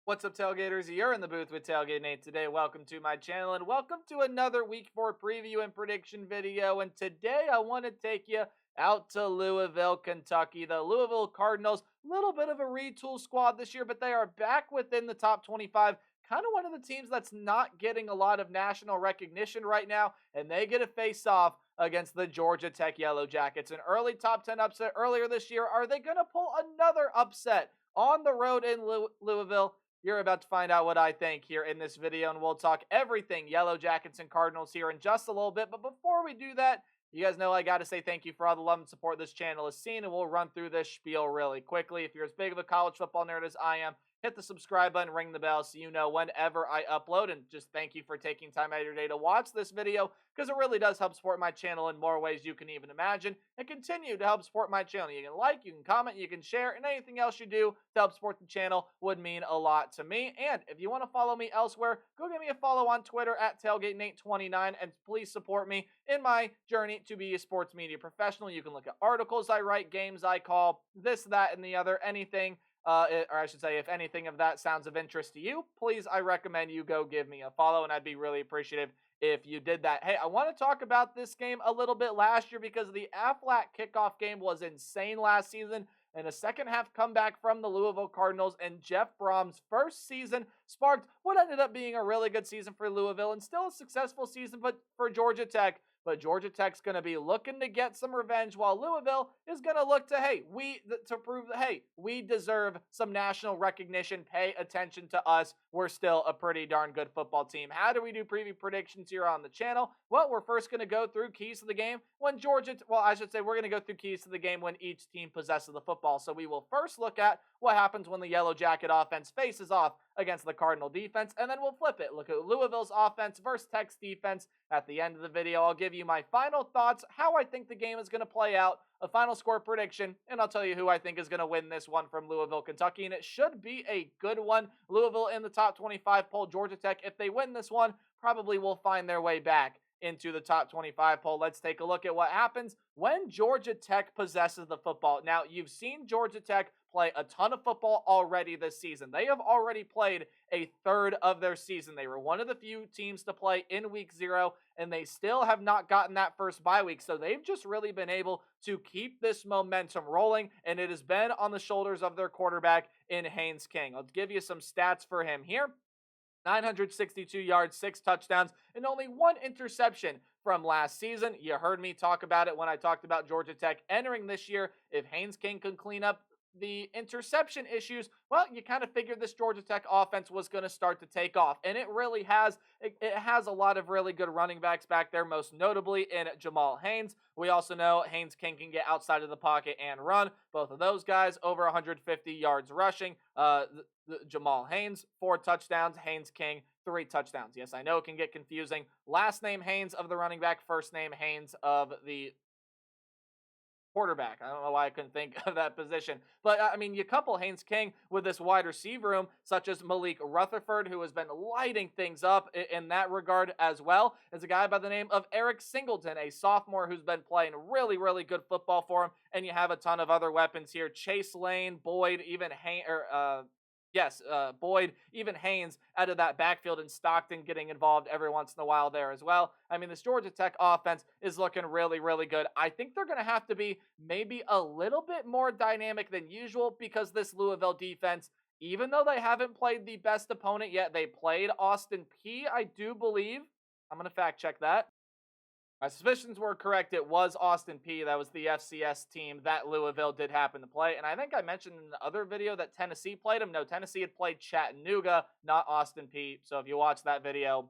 What's up, Tailgaters? You're in the booth with Tailgate Nate today. Welcome to my channel and welcome to another Week 4 preview and prediction video. And today I want to take you out to Louisville, Kentucky. The Louisville Cardinals, little bit of a retool squad this year, but they are back within the top 25. Kind of one of the teams that's not getting a lot of national recognition right now, and they get a face off against the Georgia Tech Yellow Jackets. An early top 10 upset earlier this year. Are they going to pull another upset on the road in Louisville? You're about to find out what I think here in this video, and we'll talk everything Yellow Jackets and Cardinals here in just a little bit. But before we do that, you guys know I got to say thank you for all the love and support this channel has seen, and we'll run through this spiel really quickly. If you're as big of a college football nerd as I am, hit the subscribe button, ring the bell so you know whenever I upload. And just thank you for taking time out of your day to watch this video, because it really does help support my channel in more ways you can even imagine, and continue to help support my channel. You can like, you can comment, you can share, and anything else you do to help support the channel would mean a lot to me. And if you want to follow me elsewhere, go give me a follow on Twitter at TailgateNate29, and please support me in my journey to be a sports media professional. You can look at articles I write, games I call, this, that, and the other, anything. Or I should say, if anything of that sounds of interest to you, please, I recommend you go give me a follow, and I'd be really appreciative if you did that. Hey, I want to talk about this game a little bit last year, because the Aflac kickoff game was insane last season, and a second half comeback from the Louisville Cardinals and Jeff Brom's first season sparked what ended up being a really good season for Louisville and still a successful season but for Georgia Tech. But Georgia Tech's going to be looking to get some revenge, while Louisville is going to look to, hey, to prove that, hey, we deserve some national recognition. Pay attention to us. We're still a pretty darn good football team. How do we do preview predictions here on the channel? Well, we're first going to go through keys to the game when we're going to go through keys to the game when each team possesses the football. So we will first look at what happens when the Yellow Jacket offense faces off against the Cardinal defense, and then we'll flip it. Look at Louisville's offense versus Tech's defense. At the end of the video, I'll give you my final thoughts, how I think the game is going to play out, a final score prediction, and I'll tell you who I think is going to win this one from Louisville, Kentucky, and it should be a good one. Louisville in the top 25 poll. Georgia Tech, if they win this one, probably will find their way back into the top 25 poll. Let's take a look at what happens when Georgia Tech possesses the football. Now, you've seen Georgia Tech play a ton of football already this season. They have already played a third of their season. They were one of the few teams to play in week 0, and they still have not gotten that first bye week. So they've just really been able to keep this momentum rolling, and it has been on the shoulders of their quarterback in Haynes King. I'll give you some stats for him here. 962 yards, 6 touchdowns, and only 1 interception from last season. You heard me talk about it when I talked about Georgia Tech entering this year. If Haynes King can clean up the interception issues, well, you kind of figured this Georgia Tech offense was going to start to take off, and it really has. It has a lot of really good running backs back there, most notably in Jamal Haynes. We also know Haynes King can get outside of the pocket and run. Both of those guys over 150 yards rushing. Jamal Haynes, 4 touchdowns. Haynes King, 3 touchdowns. Yes, I know it can get confusing. Last name Haynes of the running back, first name Haynes of the quarterback. I don't know why I couldn't think of that position. But, I mean, you couple Haynes King with this wide receiver room, such as Malik Rutherford, who has been lighting things up in that regard, as well as a guy by the name of Eric Singleton, a sophomore who's been playing really, really good football for him. And you have a ton of other weapons here. Chase Lane, Boyd, even Boyd, even Haynes out of that backfield, and Stockton getting involved every once in a while there as well. I mean, this Georgia Tech offense is looking really, really good. I think they're going to have to be maybe a little bit more dynamic than usual, because this Louisville defense, even though they haven't played the best opponent yet, they played Austin Peay, I do believe. I'm going to fact check that. My suspicions were correct. It was Austin Peay. That was the FCS team that Louisville did happen to play. And I think I mentioned in the other video that Tennessee played them. No, Tennessee had played Chattanooga, not Austin Peay. So if you watch that video,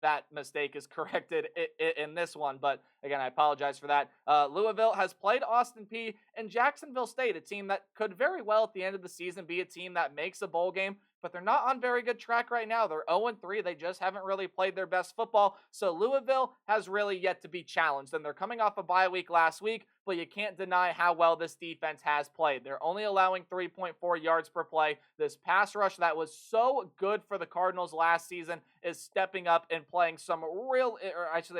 that mistake is corrected in this one. But again, I apologize for that. Louisville has played Austin Peay and Jacksonville State, a team that could very well at the end of the season be a team that makes a bowl game, but they're not on very good track right now. They're 0-3. They just haven't really played their best football. So Louisville has really yet to be challenged, and they're coming off a bye week last week, but you can't deny how well this defense has played. They're only allowing 3.4 yards per play. This pass rush that was so good for the Cardinals last season is stepping up and playing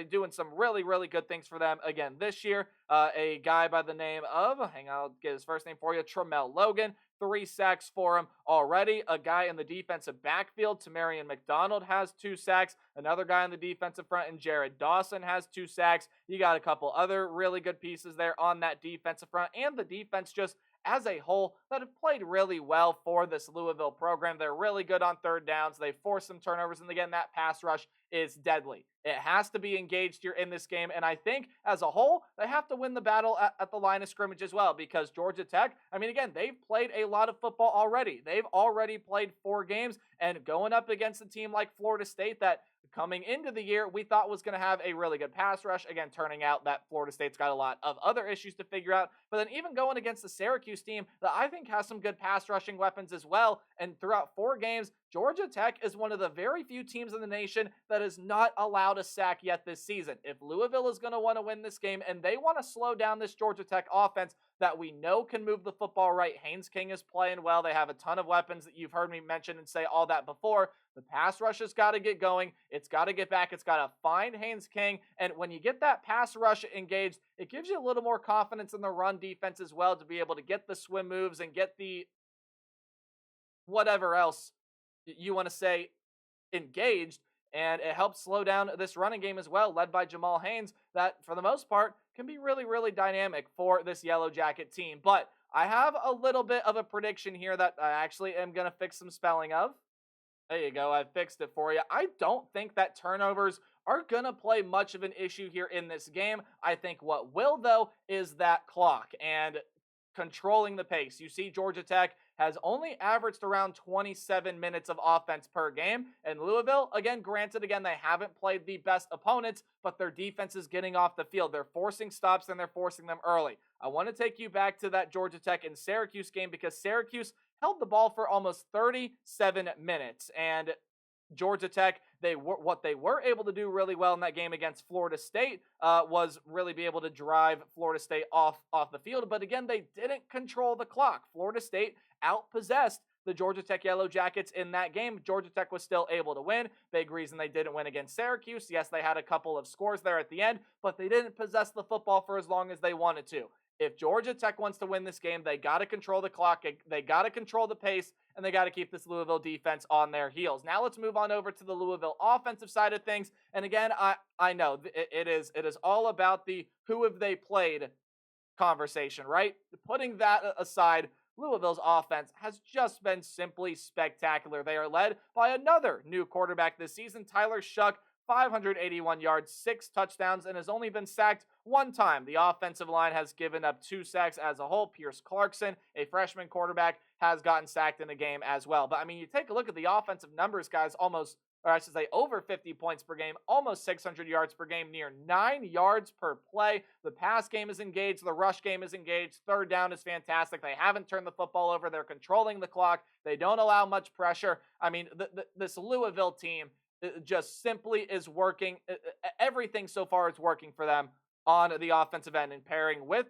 doing some really, really good things for them again this year. A guy by the name of, I'll get his first name for you, Tramel Logan, 3 sacks for him already. A guy in the defensive backfield, Tamarian McDonald, has 2 sacks. Another guy on the defensive front, and Jared Dawson, has 2 sacks. You got a couple other really good pieces there on that defensive front, and the defense just as a whole that have played really well for this Louisville program. They're really good on third downs. They force some turnovers, and again, that pass rush is deadly. It has to be engaged here in this game, and I think as a whole, they have to win the battle at the line of scrimmage as well, because Georgia Tech, I mean, again, they've played a lot of football already. They've already played 4 games, and going up against a team like Florida State that coming into the year we thought was going to have a really good pass rush, again, turning out that Florida State's got a lot of other issues to figure out, but then even going against the Syracuse team that I think has some good pass rushing weapons as well, and throughout 4 games, Georgia Tech is one of the very few teams in the nation that is not allowed a sack yet this season. If Louisville is going to want to win this game and they want to slow down this Georgia Tech offense that we know can move the football right, Haynes King is playing well. They have a ton of weapons that you've heard me mention and say all that before. The pass rush has got to get going. It's got to get back. It's got to find Haynes King. And when you get that pass rush engaged, it gives you a little more confidence in the run defense as well to be able to get the swim moves and get the whatever else you want to say engaged, and it helps slow down this running game as well, led by Jamal Haynes, that for the most part can be really, really dynamic for this Yellow Jacket team. But I have a little bit of a prediction here that I actually am going to fix some spelling of. There you go, I fixed it for you. I don't think that turnovers are going to play much of an issue here in this game. I think what will, though, is that clock and controlling the pace. You see Georgia Tech has only averaged around 27 minutes of offense per game. And Louisville, again, granted, they haven't played the best opponents, but their defense is getting off the field. They're forcing stops, and they're forcing them early. I want to take you back to that Georgia Tech and Syracuse game, because Syracuse held the ball for almost 37 minutes. And Georgia Tech, what they were able to do really well in that game against Florida State was really be able to drive Florida State off the field. But again, they didn't control the clock. Florida State outpossessed the Georgia Tech Yellow Jackets in that game. Georgia Tech was still able to win. Big reason they didn't win against Syracuse. Yes, they had a couple of scores there at the end, but they didn't possess the football for as long as they wanted to. If Georgia Tech wants to win this game, they got to control the clock, they got to control the pace, and they got to keep this Louisville defense on their heels. Now let's move on over to the Louisville offensive side of things. And again, I know it is all about the who have they played conversation, right? Putting that aside, Louisville's offense has just been simply spectacular. They are led by another new quarterback this season, Tyler Shuck, 581 yards, 6 touchdowns, and has only been sacked 1 time. The offensive line has given up 2 sacks as a whole. Pierce Clarkson, a freshman quarterback, has gotten sacked in a game as well. But, I mean, you take a look at the offensive numbers, guys, over 50 points per game, almost 600 yards per game, near 9 yards per play. The pass game is engaged. The rush game is engaged. Third down is fantastic. They haven't turned the football over. They're controlling the clock. They don't allow much pressure. I mean, this Louisville team just simply is working. Everything so far is working for them on the offensive end, and pairing with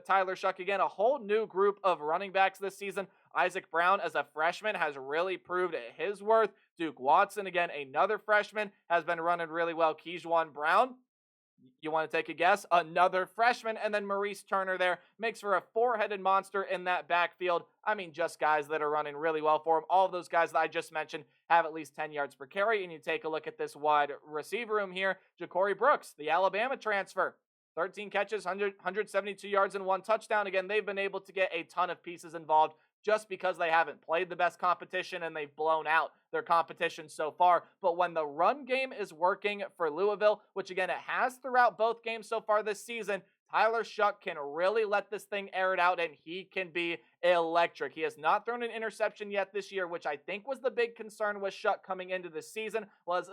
Tyler Shuck, again, a whole new group of running backs this season. Isaac Brown, as a freshman, has really proved his worth. Duke Watson, again, another freshman, has been running really well. Kejuan Brown, you want to take a guess? Another freshman. And then Maurice Turner there makes for a 4-headed monster in that backfield. I mean, just guys that are running really well for him. All of those guys that I just mentioned have at least 10 yards per carry. And you take a look at this wide receiver room here. Ja'Cory Brooks, the Alabama transfer, 13 catches, 172 yards, and 1 touchdown. Again, they've been able to get a ton of pieces involved just because they haven't played the best competition and they've blown out their competition so far. But when the run game is working for Louisville, which again it has throughout both games so far this season, Tyler Shuck can really let this thing air it out, and he can be electric. He has not thrown an interception yet this year, which I think was the big concern with Shuck coming into this season, was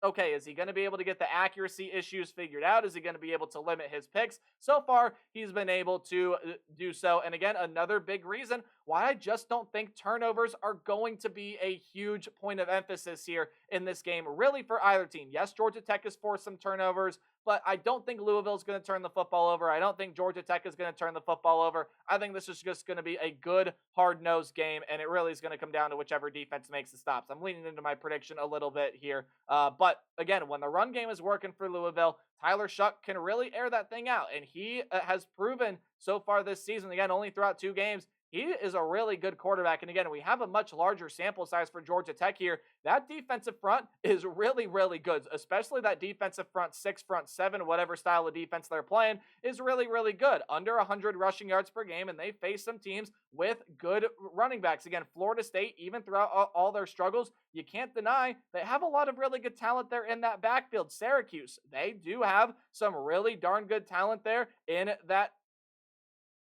okay, is he going to be able to get the accuracy issues figured out? Is he going to be able to limit his picks? So far, he's been able to do so. And again, another big reason why I just don't think turnovers are going to be a huge point of emphasis here in this game, really, for either team. Yes, Georgia Tech has forced some turnovers, but I don't think Louisville's going to turn the football over. I don't think Georgia Tech is going to turn the football over. I think this is just going to be a good, hard-nosed game, and it really is going to come down to whichever defense makes the stops. I'm leaning into my prediction a little bit here. But again, when the run game is working for Louisville, Tyler Shuck can really air that thing out, and he has proven so far this season, again, only throughout 2 games, he is a really good quarterback. And again, we have a much larger sample size for Georgia Tech here. That defensive front is really, really good, especially that defensive front six, front seven, whatever style of defense they're playing is really, really good. Under 100 rushing yards per game, and they face some teams with good running backs. Again, Florida State, even throughout all their struggles, you can't deny they have a lot of really good talent there in that backfield. Syracuse, they do have some really darn good talent there in that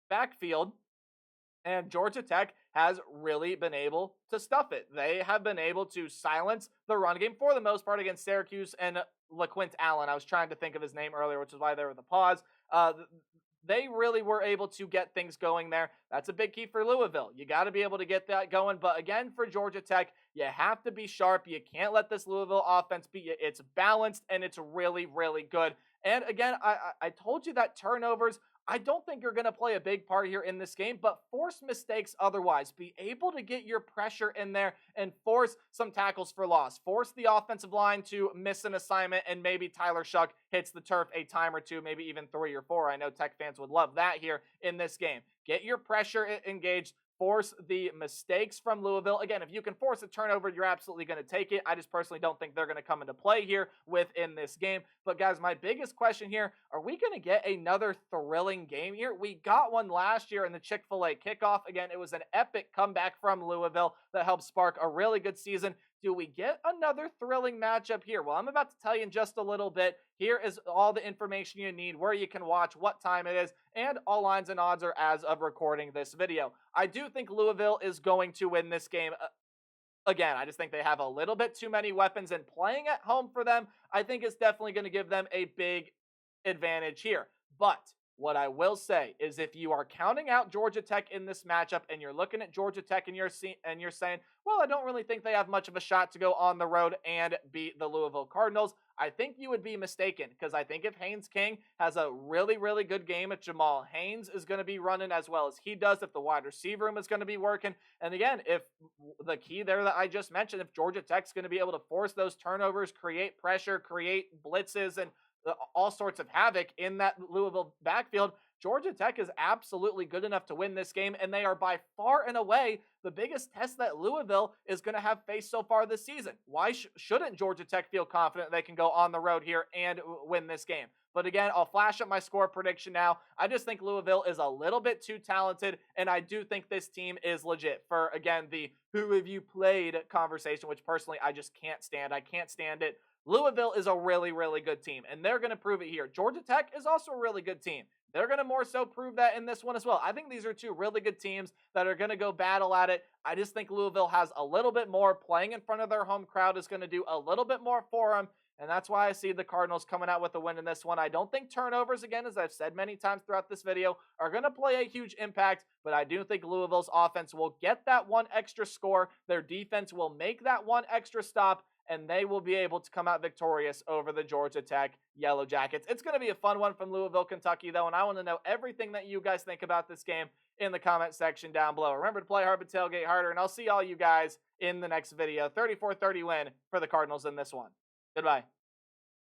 backfield. And Georgia Tech has really been able to stuff it. They have been able to silence the run game for the most part against Syracuse and LaQuint Allen. I was trying to think of his name earlier, which is why there was the pause. They really were able to get things going there. That's a big key for Louisville. You got to be able to get that going. But again, for Georgia Tech, you have to be sharp. You can't let this Louisville offense beat you. It's balanced, and it's really, really good. And again, I told you that turnovers, I don't think you're going to play a big part here in this game, but force mistakes otherwise. Be able to get your pressure in there and force some tackles for loss. Force the offensive line to miss an assignment, and maybe Tyler Shuck hits the turf a time or two, maybe even 3 or 4. I know Tech fans would love that here in this game. Get your pressure engaged. Force the mistakes from Louisville. Again, if you can force a turnover, you're absolutely going to take it. I just personally don't think they're going to come into play here within this game. But guys, my biggest question here, are we going to get another thrilling game here? We got one last year in the Chick-fil-A kickoff. Again, it was an epic comeback from Louisville that helped spark a really good season. Do we get another thrilling matchup here? Well, I'm about to tell you in just a little bit. Here is all the information you need, where you can watch, what time it is, and all lines and odds are as of recording this video. I do think Louisville is going to win this game. Again, I just think they have a little bit too many weapons, and playing at home for them, I think is definitely going to give them a big advantage here. But what I will say is if you are counting out Georgia Tech in this matchup and you're looking at Georgia Tech and you're saying, well, I don't really think they have much of a shot to go on the road and beat the Louisville Cardinals, I think you would be mistaken, because I think if Haynes King has a really, really good game, if Jamal Haynes is going to be running as well as he does, if the wide receiver room is going to be working, and again, if the key there that I just mentioned, if Georgia Tech's going to be able to force those turnovers, create pressure, create blitzes, and all sorts of havoc in that Louisville backfield, Georgia Tech is absolutely good enough to win this game, and they are by far and away the biggest test that Louisville is going to have faced so far this season. Why shouldn't Georgia Tech feel confident they can go on the road here and win this game? But again, I'll flash up my score prediction now. I just think Louisville is a little bit too talented, and I do think this team is legit. For, again, the who have you played conversation, which personally I just can't stand. I can't stand it. Louisville is a really, really good team, and they're going to prove it here. Georgia Tech is also a really good team. They're going to more so prove that in this one as well. I think these are two really good teams that are going to go battle at it. I just think Louisville has a little bit more. Playing in front of their home crowd is going to do a little bit more for them, and that's why I see the Cardinals coming out with a win in this one. I don't think turnovers, again, as I've said many times throughout this video, are going to play a huge impact, but I do think Louisville's offense will get that one extra score. Their defense will make that one extra stop, and they will be able to come out victorious over the Georgia Tech Yellow Jackets. It's going to be a fun one from Louisville, Kentucky, though, and I want to know everything that you guys think about this game in the comment section down below. Remember to play hard but tailgate harder, and I'll see all you guys in the next video. 34-30 win for the Cardinals in this one. Goodbye.